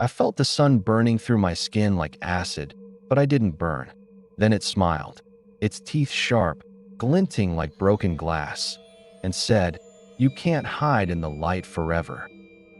I felt the sun burning through my skin like acid, but I didn't burn. Then it smiled, its teeth sharp, glinting like broken glass, and said, "You can't hide in the light forever."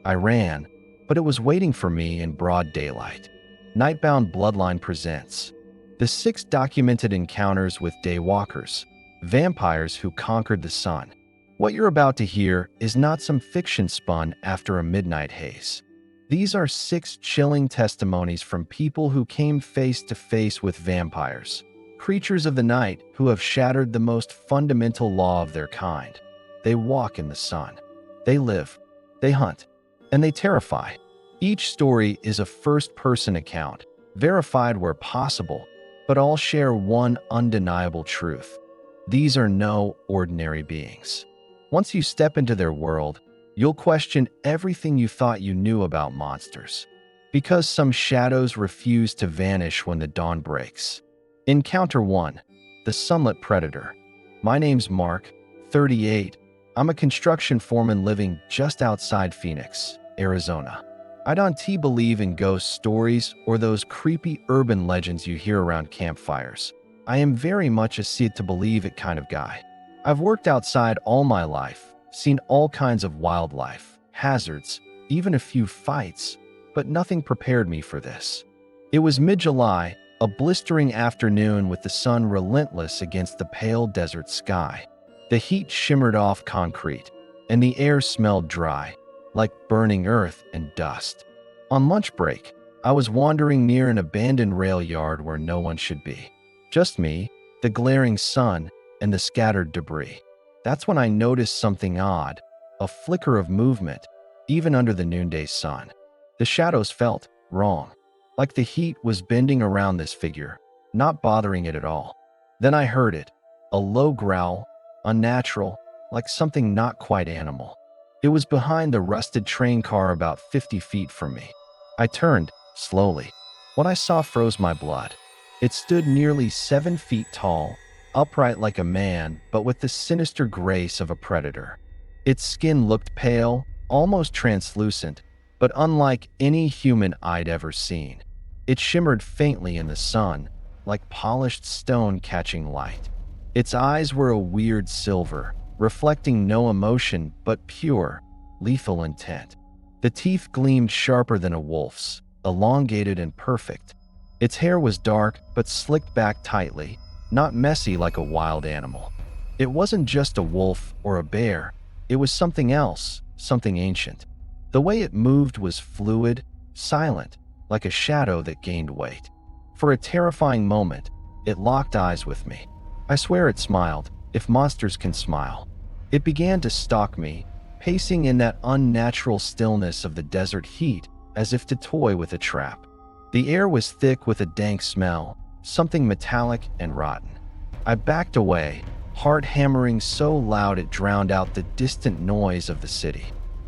I ran, but it was waiting for me in broad daylight. Nightbound Bloodline presents the 6 documented encounters with Daywalkers, vampires who conquered the sun. What you're about to hear is not some fiction spun after a midnight haze. These are 6 chilling testimonies from people who came face to face with vampires, creatures of the night who have shattered the most fundamental law of their kind. They walk in the sun. They live, they hunt, and they terrify. Each story is a first-person account, verified where possible, but all share one undeniable truth. These are no ordinary beings. Once you step into their world, you'll question everything you thought you knew about monsters, because some shadows refuse to vanish when the dawn breaks. Encounter 1. The Sunlit Predator. My name's Mark, 38. I'm a construction foreman living just outside Phoenix, Arizona. I don't believe in ghost stories or those creepy urban legends you hear around campfires. I am very much a see it to believe it kind of guy. I've worked outside all my life, seen all kinds of wildlife, hazards, even a few fights, but nothing prepared me for this. It was mid-July, a blistering afternoon with the sun relentless against the pale desert sky. The heat shimmered off concrete, and the air smelled dry, like burning earth and dust. On lunch break, I was wandering near an abandoned rail yard where no one should be. Just me, the glaring sun, and the scattered debris. That's when I noticed something odd, a flicker of movement, even under the noonday sun. The shadows felt wrong, like the heat was bending around this figure, not bothering it at all. Then I heard it, a low growl, unnatural, like something not quite animal. It was behind the rusted train car about 50 feet from me. I turned, slowly. What I saw froze my blood. It stood nearly 7 feet tall, upright like a man, but with the sinister grace of a predator. Its skin looked pale, almost translucent, but unlike any human I'd ever seen. It shimmered faintly in the sun, like polished stone catching light. Its eyes were a weird silver, reflecting no emotion but pure, lethal intent. The teeth gleamed sharper than a wolf's, elongated and perfect. Its hair was dark but slicked back tightly, not messy like a wild animal. It wasn't just a wolf or a bear, it was something else, something ancient. The way it moved was fluid, silent, like a shadow that gained weight. For a terrifying moment, it locked eyes with me. I swear it smiled, if monsters can smile. It began to stalk me, pacing in that unnatural stillness of the desert heat as if to toy with a trap. The air was thick with a dank smell, something metallic and rotten. I backed away, heart hammering so loud it drowned out the distant noise of the city.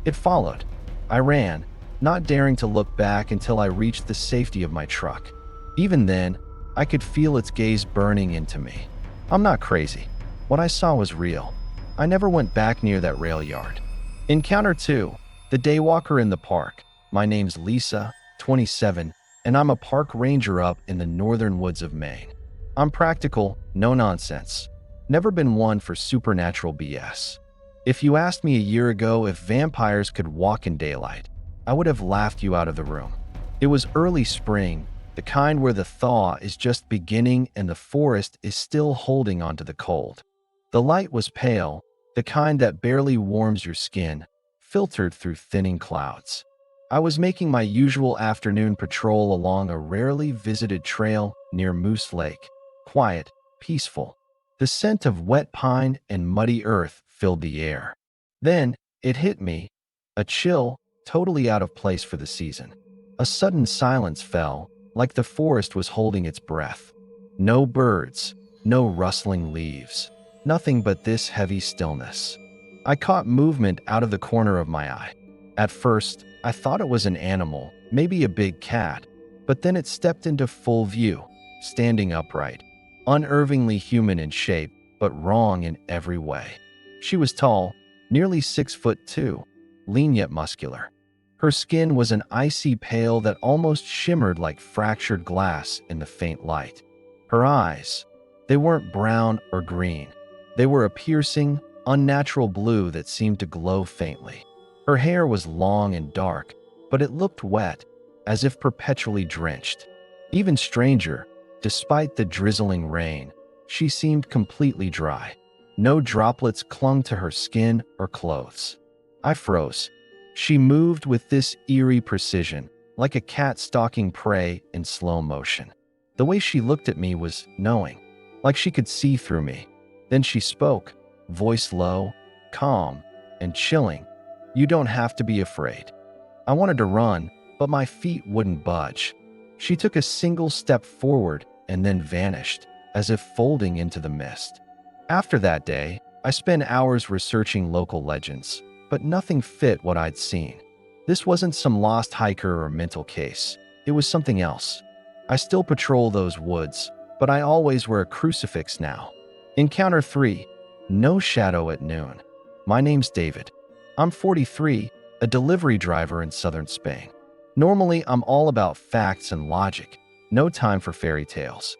It followed. I ran, not daring to look back until I reached the safety of my truck. Even then, I could feel its gaze burning into me. I'm not crazy. What I saw was real. I never went back near that rail yard. Encounter 2. The Daywalker in the park. My name's Lisa, 27, and I'm a park ranger up in the northern woods of Maine. I'm practical, no nonsense. Never been one for supernatural BS. If you asked me a year ago if vampires could walk in daylight, I would have laughed you out of the room. It was early spring, the kind where the thaw is just beginning and the forest is still holding onto the cold. The light was pale, the kind that barely warms your skin, filtered through thinning clouds. I was making my usual afternoon patrol along a rarely visited trail near Moose Lake. Quiet, peaceful. The scent of wet pine and muddy earth filled the air. Then it hit me, a chill, totally out of place for the season. A sudden silence fell, like the forest was holding its breath. No birds, no rustling leaves, nothing but this heavy stillness. I caught movement out of the corner of my eye. At first, I thought it was an animal, maybe a big cat, but then it stepped into full view, standing upright, unervingly human in shape, but wrong in every way. She was tall, nearly 6'2", lean yet muscular. Her skin was an icy pale that almost shimmered like fractured glass in the faint light. Her eyes, they weren't brown or green. They were a piercing, unnatural blue that seemed to glow faintly. Her hair was long and dark, but it looked wet, as if perpetually drenched. Even stranger, despite the drizzling rain, she seemed completely dry. No droplets clung to her skin or clothes. I froze. She moved with this eerie precision, like a cat stalking prey in slow motion. The way she looked at me was knowing, like she could see through me. Then she spoke, voice low, calm, and chilling. "You don't have to be afraid." I wanted to run, but my feet wouldn't budge. She took a single step forward and then vanished, as if folding into the mist. After that day, I spent hours researching local legends, but nothing fit what I'd seen. This wasn't some lost hiker or mental case. It was something else. I still patrol those woods, but I always wear a crucifix now. Encounter 3. No shadow at noon. My name's David. I'm 43, a delivery driver in southern Spain. Normally, I'm all about facts and logic, no time for fairy tales.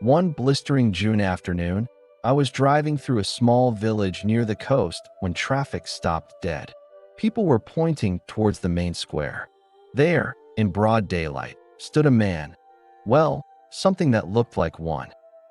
One blistering June afternoon, I was driving through a small village near the coast when traffic stopped dead. People were pointing towards the main square. There, in broad daylight, stood a man. Well, something that looked like one.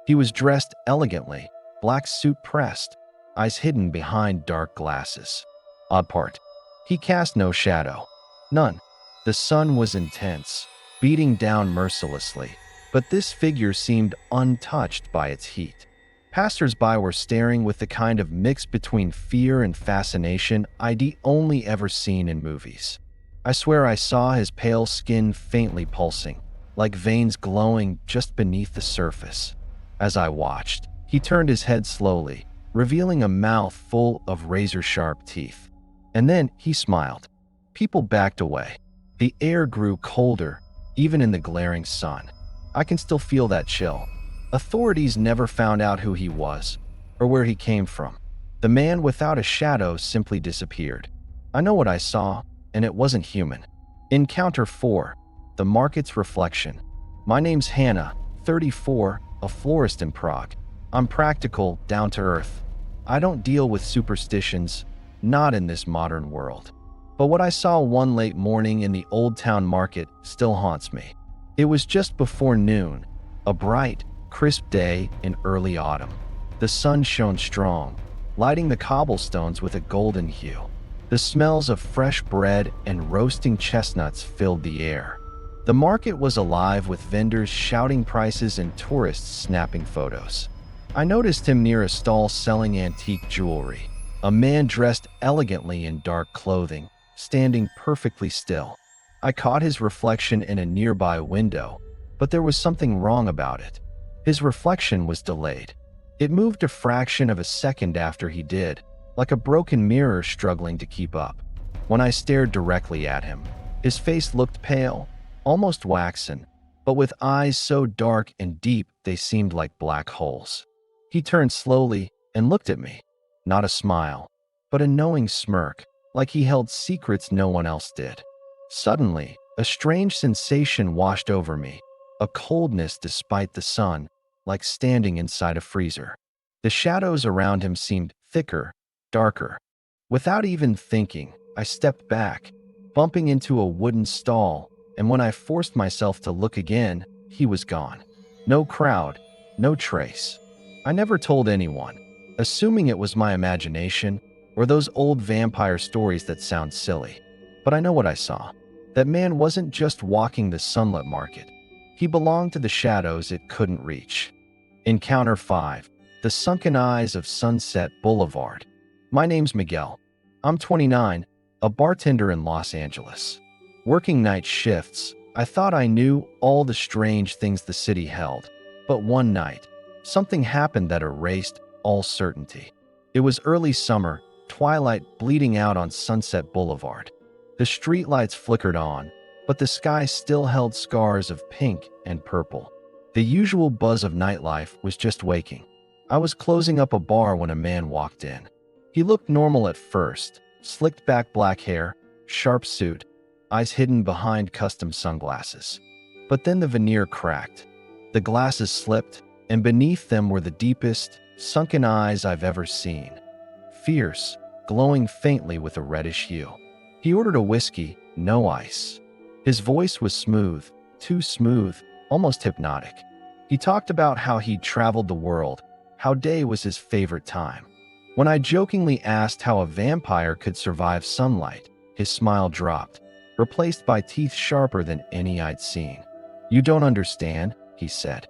He was dressed elegantly, black suit pressed, eyes hidden behind dark glasses. Odd part, he cast no shadow. None. The sun was intense, beating down mercilessly, but this figure seemed untouched by its heat. Passers-by were staring with the kind of mix between fear and fascination I'd only ever seen in movies. I swear I saw his pale skin faintly pulsing, like veins glowing just beneath the surface. As I watched, he turned his head slowly, revealing a mouth full of razor-sharp teeth. And then he smiled. People backed away. The air grew colder, even in the glaring sun. I can still feel that chill. Authorities never found out who he was or where he came from. The man without a shadow simply disappeared. I know what I saw, and it wasn't human. Encounter 4. The market's reflection. My name's Hannah, 34, a florist in Prague. I'm practical, down to earth. I don't deal with superstitions, not in this modern world. But what I saw one late morning in the Old Town Market still haunts me. It was just before noon, a bright, crisp day in early autumn. The sun shone strong, lighting the cobblestones with a golden hue. The smells of fresh bread and roasting chestnuts filled the air. The market was alive with vendors shouting prices and tourists snapping photos. I noticed him near a stall selling antique jewelry, a man dressed elegantly in dark clothing, standing perfectly still. I caught his reflection in a nearby window, but there was something wrong about it. His reflection was delayed. It moved a fraction of a second after he did, like a broken mirror struggling to keep up. When I stared directly at him, his face looked pale, almost waxen, but with eyes so dark and deep they seemed like black holes. He turned slowly and looked at me. Not a smile, but a knowing smirk, like he held secrets no one else did. Suddenly, a strange sensation washed over me, a coldness despite the sun, like standing inside a freezer. The shadows around him seemed thicker, darker. Without even thinking, I stepped back, bumping into a wooden stall, and when I forced myself to look again, he was gone. No crowd, no trace. I never told anyone, assuming it was my imagination or those old vampire stories that sound silly. But I know what I saw. That man wasn't just walking the sunlit market. He belonged to the shadows it couldn't reach. Encounter 5. The Sunken Eyes of Sunset Boulevard. My name's Miguel. I'm 29, a bartender in Los Angeles. Working night shifts, I thought I knew all the strange things the city held. But one night, something happened that erased all certainty. It was early summer, twilight bleeding out on Sunset Boulevard. The streetlights flickered on, but the sky still held scars of pink and purple. The usual buzz of nightlife was just waking. I was closing up a bar when a man walked in. He looked normal at first, slicked back black hair, sharp suit, eyes hidden behind custom sunglasses. But then the veneer cracked. The glasses slipped, and beneath them were the deepest, sunken eyes I've ever seen. Fierce, glowing faintly with a reddish hue. He ordered a whiskey, no ice. His voice was smooth, too smooth, almost hypnotic. He talked about how he'd traveled the world, how day was his favorite time. When I jokingly asked how a vampire could survive sunlight, his smile dropped, replaced by teeth sharper than any I'd seen. "You don't understand," he said.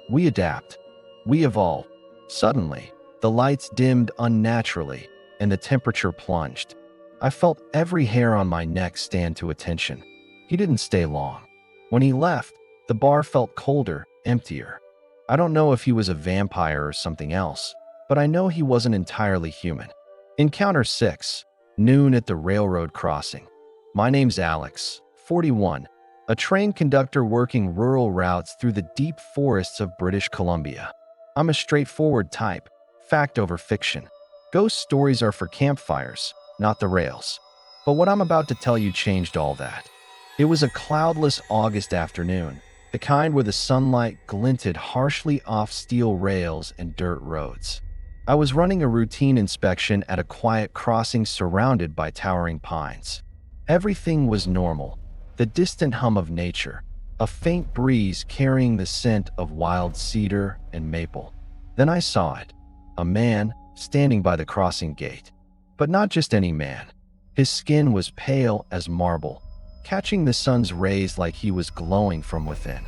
"We adapt. We evolve." Suddenly, the lights dimmed unnaturally, and the temperature plunged. I felt every hair on my neck stand to attention. He didn't stay long. When he left, the bar felt colder, emptier. I don't know if he was a vampire or something else, but I know he wasn't entirely human. Encounter 6, noon at the railroad crossing. My name's Alex, 41, a train conductor working rural routes through the deep forests of British Columbia. I'm a straightforward type, fact over fiction. Ghost stories are for campfires, not the rails. But what I'm about to tell you changed all that. It was a cloudless August afternoon, the kind where the sunlight glinted harshly off steel rails and dirt roads. I was running a routine inspection at a quiet crossing surrounded by towering pines. Everything was normal, the distant hum of nature, a faint breeze carrying the scent of wild cedar and maple. Then I saw it, a man standing by the crossing gate. But not just any man. His skin was pale as marble, catching the sun's rays like he was glowing from within.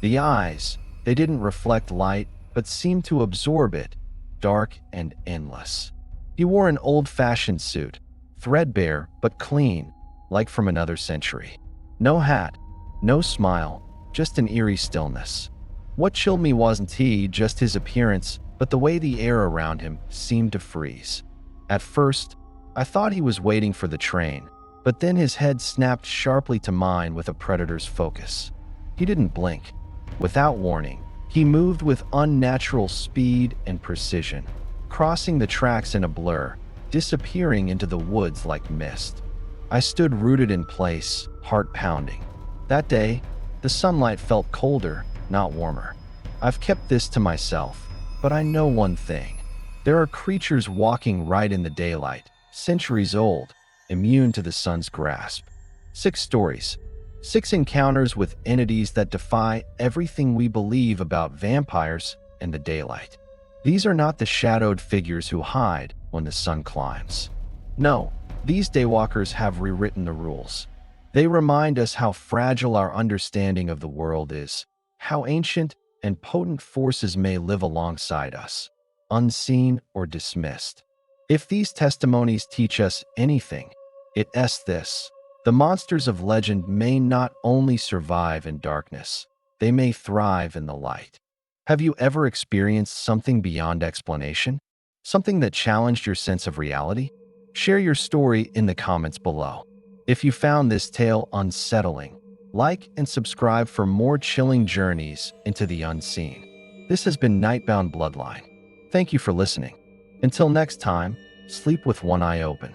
The eyes, they didn't reflect light, but seemed to absorb it, dark and endless. He wore an old-fashioned suit, threadbare but clean, like from another century. No hat, no smile, just an eerie stillness. What chilled me wasn't he, just his appearance, but the way the air around him seemed to freeze. At first, I thought he was waiting for the train, but then his head snapped sharply to mine with a predator's focus. He didn't blink. Without warning, he moved with unnatural speed and precision, crossing the tracks in a blur, disappearing into the woods like mist. I stood rooted in place, heart pounding. That day, the sunlight felt colder, not warmer. I've kept this to myself, but I know one thing. There are creatures walking right in the daylight, centuries old, immune to the sun's grasp. 6 stories, 6 encounters with entities that defy everything we believe about vampires and the daylight. These are not the shadowed figures who hide when the sun climbs. No, these daywalkers have rewritten the rules. They remind us how fragile our understanding of the world is, how ancient and potent forces may live alongside us, unseen or dismissed. If these testimonies teach us anything, it's this. The monsters of legend may not only survive in darkness, they may thrive in the light. Have you ever experienced something beyond explanation? Something that challenged your sense of reality? Share your story in the comments below. If you found this tale unsettling, like and subscribe for more chilling journeys into the unseen. This has been Nightbound Bloodline. Thank you for listening. Until next time, sleep with one eye open.